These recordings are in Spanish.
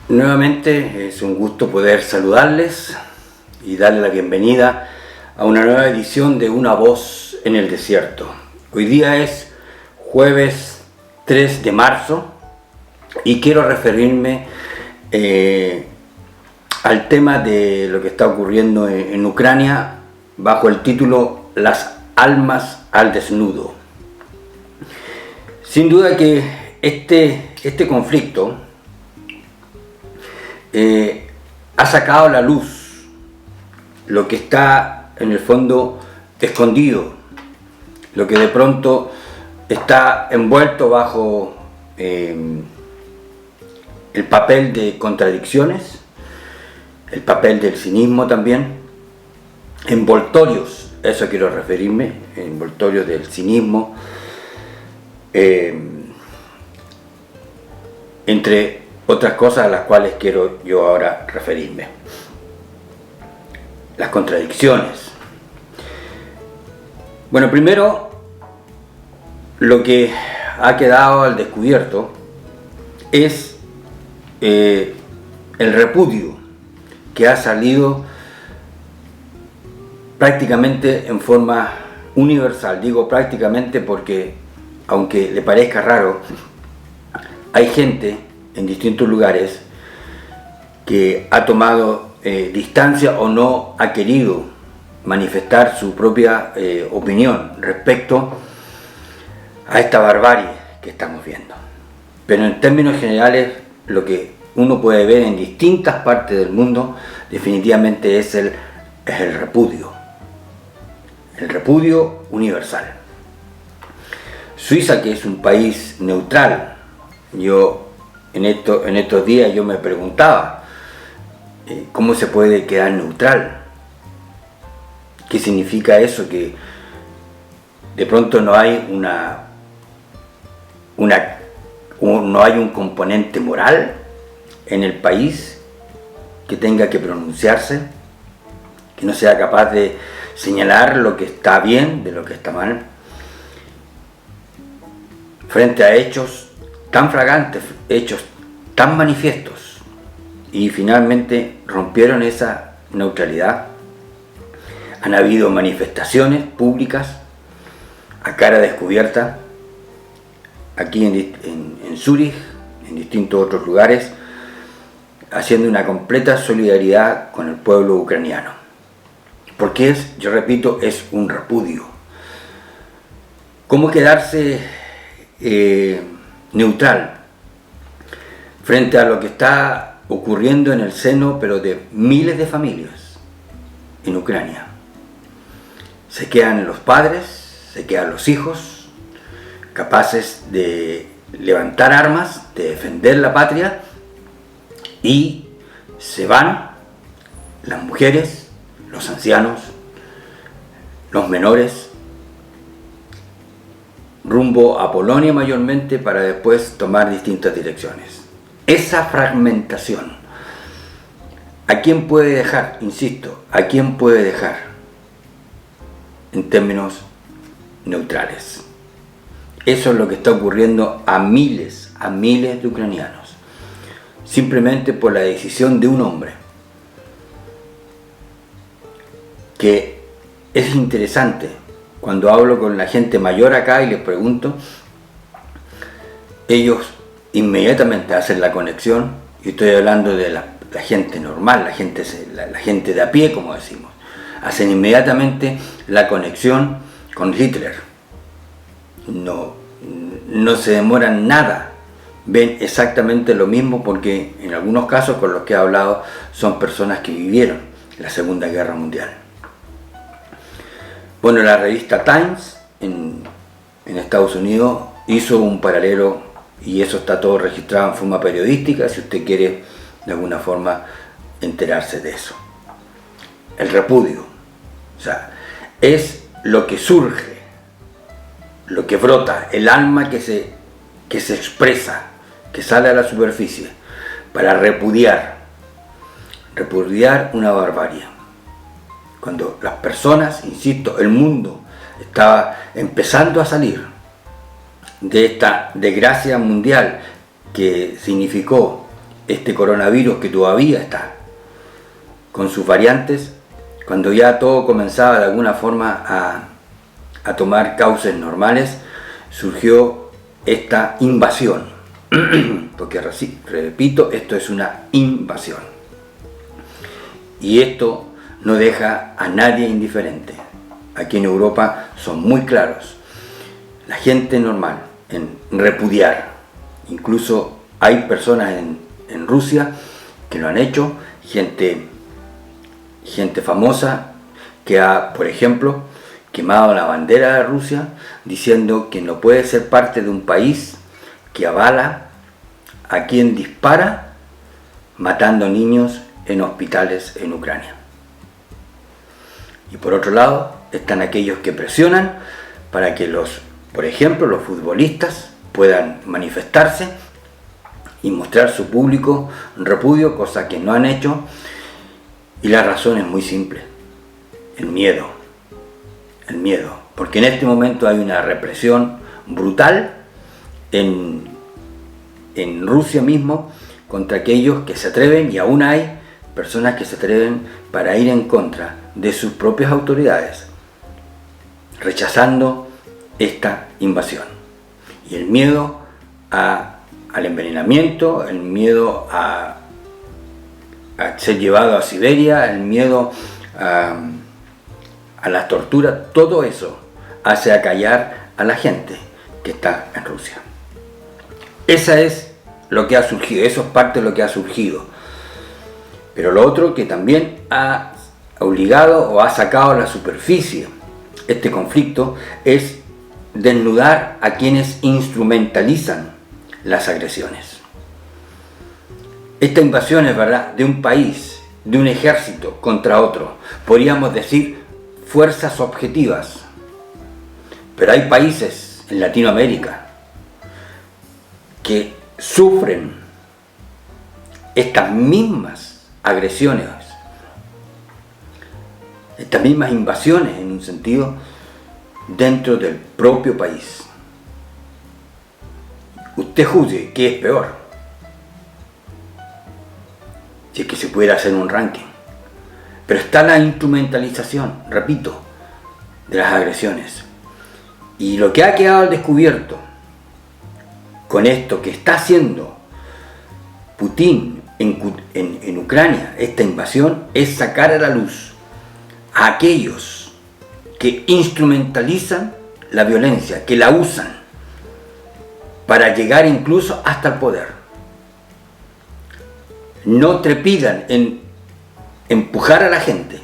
Nuevamente es un gusto poder saludarles y darle la bienvenida a una nueva edición de Una Voz en el Desierto. Hoy día es jueves 3 de marzo y quiero referirme al tema de lo que está ocurriendo en Ucrania bajo el título Las almas al desnudo. Sin duda que este conflicto ha sacado a la luz lo que está en el fondo escondido, lo que de pronto está envuelto bajo el papel de contradicciones, el papel del cinismo también, envoltorios, a eso quiero referirme, envoltorios del cinismo, entre otras cosas a las cuales quiero yo ahora referirme. Las contradicciones. Bueno, primero, lo que ha quedado al descubierto es el repudio que ha salido prácticamente en forma universal. Digo prácticamente porque, aunque le parezca raro, hay gente en distintos lugares que ha tomado distancia o no ha querido manifestar su propia opinión respecto a esta barbarie que estamos viendo. Pero en términos generales, lo que uno puede ver en distintas partes del mundo definitivamente es el repudio universal. Suiza, que es un país neutral, yo en estos días yo me preguntaba ¿cómo se puede quedar neutral? ¿Qué significa eso? Que de pronto no hay no hay un componente moral en el país que tenga que pronunciarse, que no sea capaz de señalar lo que está bien de lo que está mal, frente a hechos tan flagrantes, hechos tan manifiestos, y finalmente rompieron esa neutralidad. Han habido manifestaciones públicas a cara descubierta aquí en Zúrich, en distintos otros lugares, haciendo una completa solidaridad con el pueblo ucraniano, porque yo repito, es un repudio. ¿Cómo quedarse neutral frente a lo que está ocurriendo en el seno, pero de miles de familias en Ucrania? Se quedan los padres, se quedan los hijos, capaces de levantar armas, de defender la patria, y se van las mujeres, los ancianos, los menores, rumbo a Polonia mayormente, para después tomar distintas direcciones. Esa fragmentación, ¿a quién puede dejar? Insisto, ¿a quién puede dejar en términos neutrales? Eso es lo que está ocurriendo a miles de ucranianos, simplemente por la decisión de un hombre. Que es interesante. Cuando hablo con la gente mayor acá y les pregunto, ellos inmediatamente hacen la conexión, y estoy hablando de la gente normal, la gente de a pie, como decimos, hacen inmediatamente la conexión con Hitler. No se demoran nada, ven exactamente lo mismo, porque en algunos casos con los que he hablado son personas que vivieron la Segunda Guerra Mundial. Bueno, la revista Times en Estados Unidos hizo un paralelo, y eso está todo registrado en forma periodística, si usted quiere de alguna forma enterarse de eso. El repudio, o sea, es lo que surge, lo que brota, el alma que se expresa, que sale a la superficie para repudiar una barbarie. Cuando las personas, insisto, el mundo estaba empezando a salir de esta desgracia mundial que significó este coronavirus que todavía está con sus variantes, cuando ya todo comenzaba de alguna forma a tomar cauces normales, surgió esta invasión. Porque repito, esto es una invasión. Y esto no deja a nadie indiferente. Aquí en Europa son muy claros. La gente normal en repudiar. Incluso hay personas en Rusia que lo han hecho, gente famosa que ha, por ejemplo, quemado la bandera de Rusia diciendo que no puede ser parte de un país que avala a quien dispara matando niños en hospitales en Ucrania. Y por otro lado están aquellos que presionan para que por ejemplo, los futbolistas puedan manifestarse y mostrar su público repudio, cosa que no han hecho, y la razón es muy simple: el miedo, porque en este momento hay una represión brutal en Rusia mismo contra aquellos que se atreven, y aún hay personas que se atreven para ir en contra de sus propias autoridades, rechazando esta invasión. Y el miedo al envenenamiento, el miedo a ser llevado a Siberia, el miedo a la tortura, todo eso hace acallar a la gente que está en Rusia. Esa es lo que ha surgido, eso es parte de lo que ha surgido. Pero lo otro que también ha obligado o ha sacado a la superficie este conflicto es desnudar a quienes instrumentalizan las agresiones. Esta invasión es verdad de un país, de un ejército contra otro, podríamos decir fuerzas objetivas, pero hay países en Latinoamérica que sufren estas mismas agresiones, estas mismas invasiones en un sentido dentro del propio país. Usted juzgue qué es peor, si es que se pudiera hacer un ranking. Pero está la instrumentalización, repito, de las agresiones. Y lo que ha quedado al descubierto con esto que está haciendo Putin en Ucrania, esta invasión, es sacar a la luz a aquellos que instrumentalizan la violencia, que la usan para llegar incluso hasta el poder. No trepidan en empujar a la gente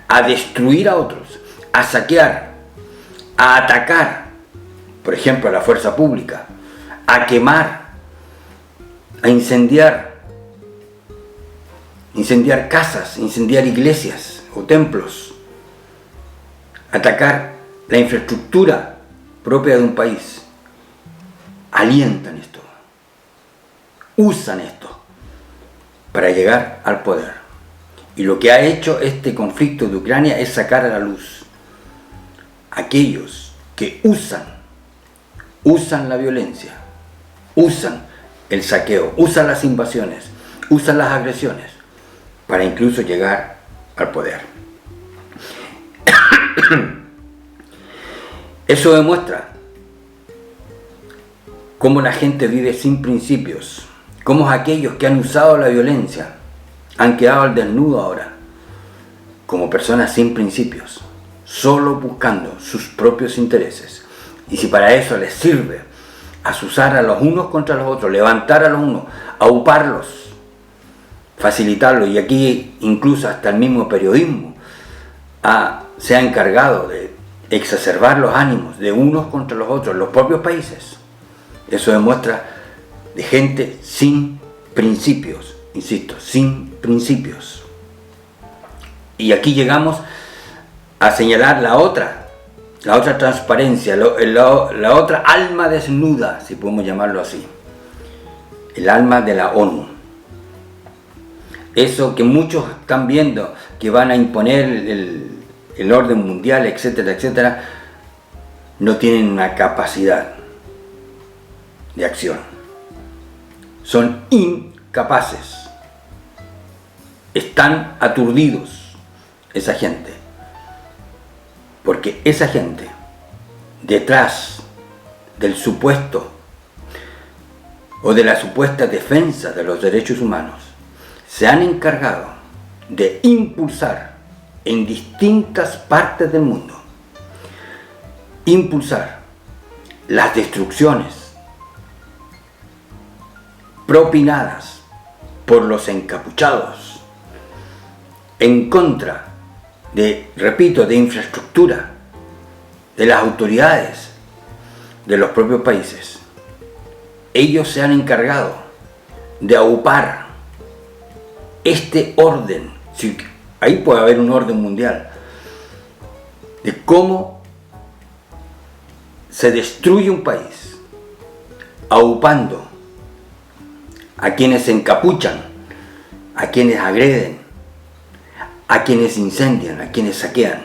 a destruir a otros, a saquear, a atacar, por ejemplo, a la fuerza pública, a quemar, a incendiar casas, incendiar iglesias o templos, atacar la infraestructura propia de un país. Alientan esto, usan esto para llegar al poder. Y lo que ha hecho este conflicto de Ucrania es sacar a la luz aquellos que usan la violencia, usan el saqueo, usan las invasiones, usan las agresiones para incluso llegar al poder. Eso demuestra cómo la gente vive sin principios, cómo aquellos que han usado la violencia han quedado al desnudo ahora, como personas sin principios, solo buscando sus propios intereses. Y si para eso les sirve azuzar a los unos contra los otros, levantar a los unos, auparlos, facilitarlos, y aquí incluso hasta el mismo periodismo se ha encargado de exacerbar los ánimos de unos contra los otros en los propios países. Eso demuestra de gente sin principios, insisto, sin principios. Y aquí llegamos a señalar la otra transparencia, la otra alma desnuda, si podemos llamarlo así, el alma de la ONU. Eso que muchos están viendo, que van a imponer el orden mundial, etcétera, etcétera, no tienen una capacidad de acción. Son incapaces, están aturdidos esa gente, porque esa gente, detrás del supuesto o de la supuesta defensa de los derechos humanos, se han encargado de impulsar en distintas partes del mundo, impulsar las destrucciones propinadas por los encapuchados en contra de, repito, de infraestructura, de las autoridades de los propios países. Ellos se han encargado de aupar este orden, si ahí puede haber un orden mundial, de cómo se destruye un país, aupando a quienes se encapuchan, a quienes agreden, a quienes incendian, a quienes saquean.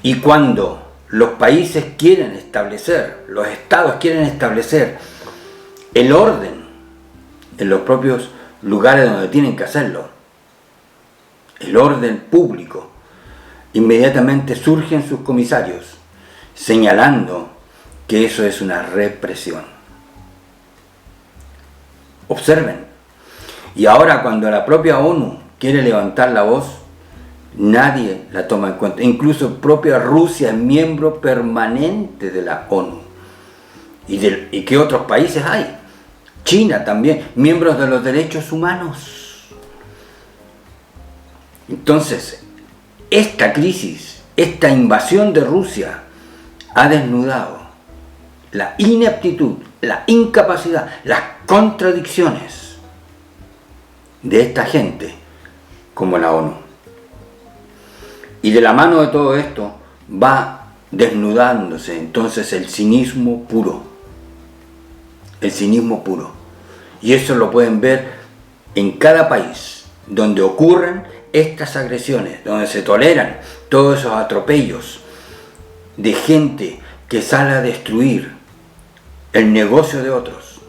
Y cuando los países quieren establecer, los estados quieren establecer el orden en los propios lugares donde tienen que hacerlo, el orden público, inmediatamente surgen sus comisarios señalando que eso es una represión. Observen. Y ahora cuando la propia ONU quiere levantar la voz, nadie la toma en cuenta. Incluso propia Rusia es miembro permanente de la ONU. ¿Y qué otros países hay? China también, miembros de los derechos humanos. Entonces, esta crisis, esta invasión de Rusia ha desnudado la ineptitud, la incapacidad, las contradicciones de esta gente como la ONU. Y de la mano de todo esto va desnudándose entonces el cinismo puro. El cinismo puro. Y eso lo pueden ver en cada país donde ocurren estas agresiones, donde se toleran todos esos atropellos de gente que sale a destruir el negocio de otros,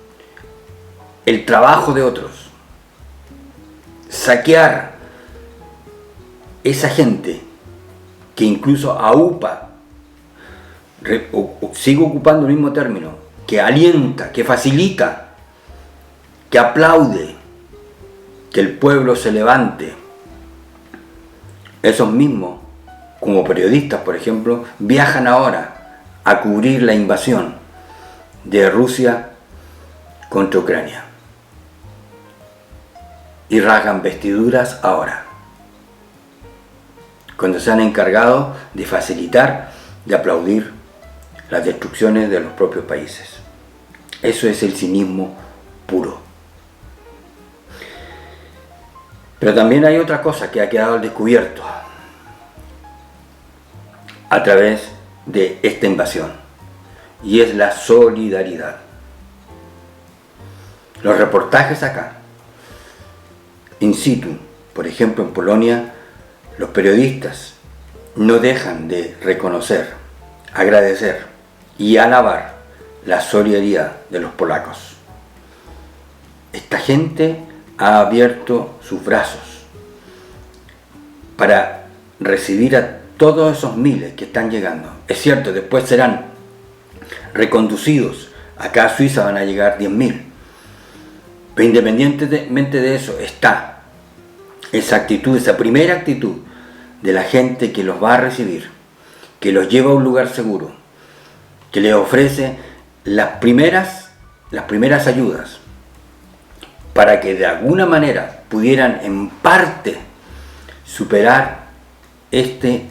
el trabajo de otros, saquear esa gente que incluso aupa, sigo ocupando el mismo término, que alienta, que facilita, que aplaude que el pueblo se levante. Esos mismos, como periodistas por ejemplo, viajan ahora a cubrir la invasión de Rusia contra Ucrania y rasgan vestiduras ahora, cuando se han encargado de facilitar, de aplaudir las destrucciones de los propios países. Eso es el cinismo puro. Pero también hay otra cosa que ha quedado al descubierto a través de esta invasión, y es la solidaridad. Los reportajes acá, in situ, por ejemplo en Polonia, los periodistas no dejan de reconocer, agradecer y alabar la solidaridad de los polacos. Esta gente ha abierto sus brazos para recibir a todos esos miles que están llegando. Es cierto, después serán reconducidos. Acá a Suiza van a llegar 10.000. Pero independientemente de eso, está esa actitud, esa primera actitud de la gente que los va a recibir, que los lleva a un lugar seguro, que les ofrece las primeras ayudas para que de alguna manera pudieran en parte superar este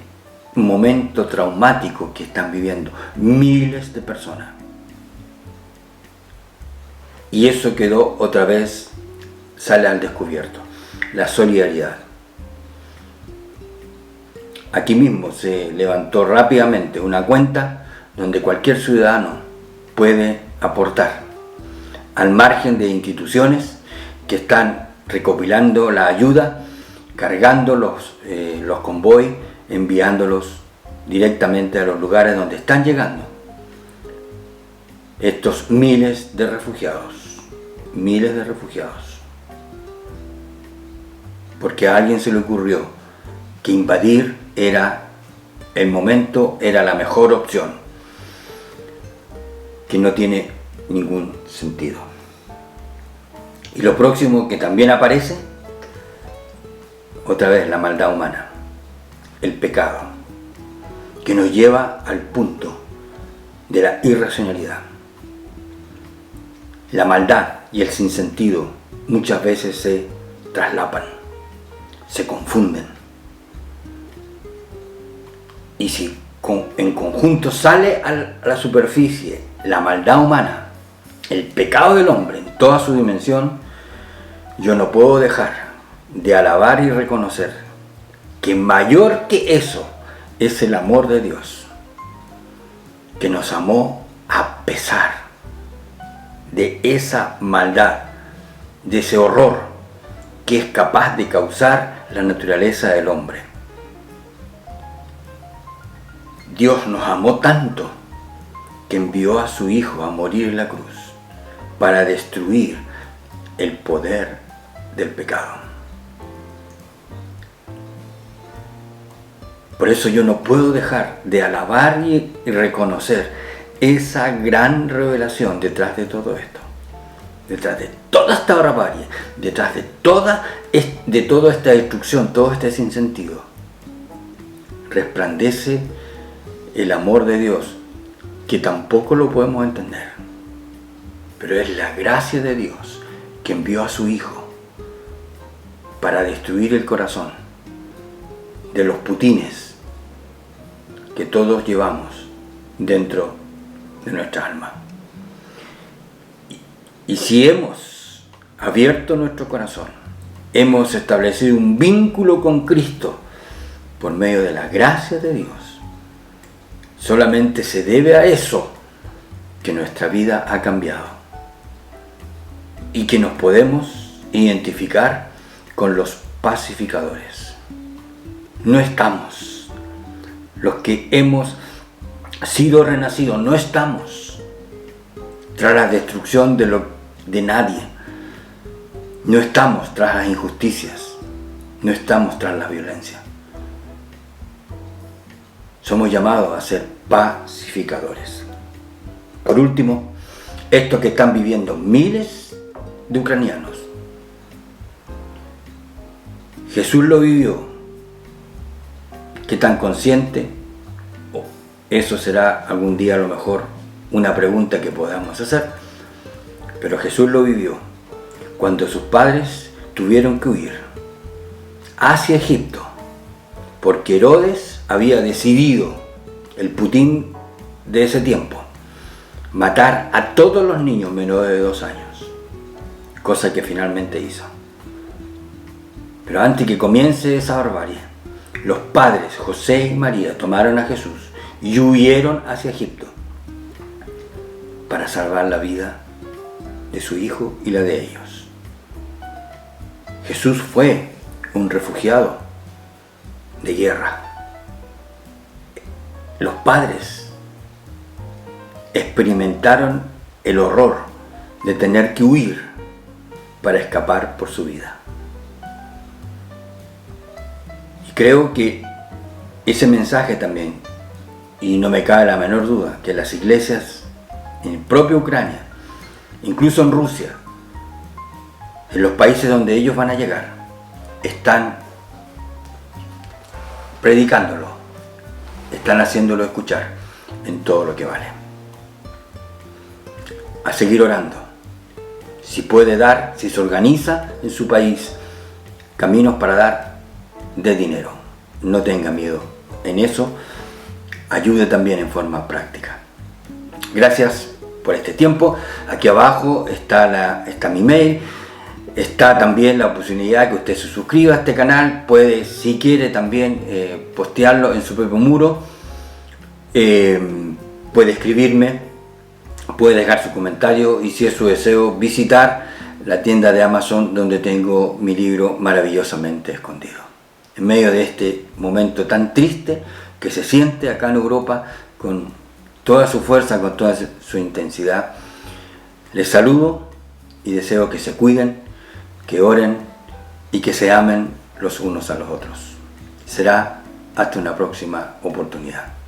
momento traumático que están viviendo miles de personas. Y eso quedó otra vez, sale al descubierto, la solidaridad. Aquí mismo se levantó rápidamente una cuenta donde cualquier ciudadano puede aportar, al margen de instituciones que están recopilando la ayuda, cargando los convoys, enviándolos directamente a los lugares donde están llegando estos miles de refugiados. porque a alguien se le ocurrió que invadir era el momento, era la mejor opción, que no tiene ningún sentido. Y lo próximo que también aparece, otra vez la maldad humana, el pecado, que nos lleva al punto de la irracionalidad. La maldad y el sinsentido muchas veces se traslapan, se confunden. Y si en conjunto sale a la superficie la maldad humana, el pecado del hombre en toda su dimensión, yo no puedo dejar de alabar y reconocer que mayor que eso es el amor de Dios, que nos amó a pesar de esa maldad, de ese horror que es capaz de causar la naturaleza del hombre. Dios nos amó tanto que envió a su Hijo a morir en la cruz para destruir el poder del pecado. Por eso yo no puedo dejar de alabar y reconocer esa gran revelación detrás de todo esto, detrás de toda esta barbarie, detrás de toda esta destrucción, todo este sinsentido. Resplandece el amor de Dios, que tampoco lo podemos entender, pero es la gracia de Dios que envió a su Hijo para destruir el corazón de los putines que todos llevamos dentro de nuestra alma. Y si hemos abierto nuestro corazón, hemos establecido un vínculo con Cristo por medio de la gracia de Dios, solamente se debe a eso que nuestra vida ha cambiado y que nos podemos identificar con los pacificadores. No estamos, los que hemos sido renacidos, no estamos tras la destrucción de nadie, no estamos tras las injusticias, no estamos tras la violencia. Somos llamados a ser pacificadores. Por último, esto que están viviendo miles de ucranianos, Jesús lo vivió. ¿Qué tan consciente? Eso será algún día a lo mejor una pregunta que podamos hacer. Pero Jesús lo vivió cuando sus padres tuvieron que huir hacia Egipto, porque Herodes había decidido, el Putin de ese tiempo, matar a todos los niños menores de 2 años, cosa que finalmente hizo. Pero antes que comience esa barbarie, los padres José y María tomaron a Jesús y huyeron hacia Egipto para salvar la vida de su hijo y la de ellos. Jesús fue un refugiado de guerra. Los padres experimentaron el horror de tener que huir para escapar por su vida. Y creo que ese mensaje también, y no me cabe la menor duda, que las iglesias en propia Ucrania, incluso en Rusia, en los países donde ellos van a llegar, están predicándolo, están haciéndolo escuchar en todo lo que vale. A seguir orando. Si puede dar, si se organiza en su país caminos para dar, de dinero. No tenga miedo en eso. Ayude también en forma práctica. Gracias por este tiempo. Aquí abajo está mi mail. Está también la posibilidad que usted se suscriba a este canal. Puede, si quiere, también postearlo en su propio muro. Puede escribirme, puede dejar su comentario y, si es su deseo, visitar la tienda de Amazon, donde tengo mi libro maravillosamente escondido. En medio de este momento tan triste que se siente acá en Europa, con toda su fuerza, con toda su intensidad, les saludo y deseo que se cuiden, que oren y que se amen los unos a los otros. Será hasta una próxima oportunidad.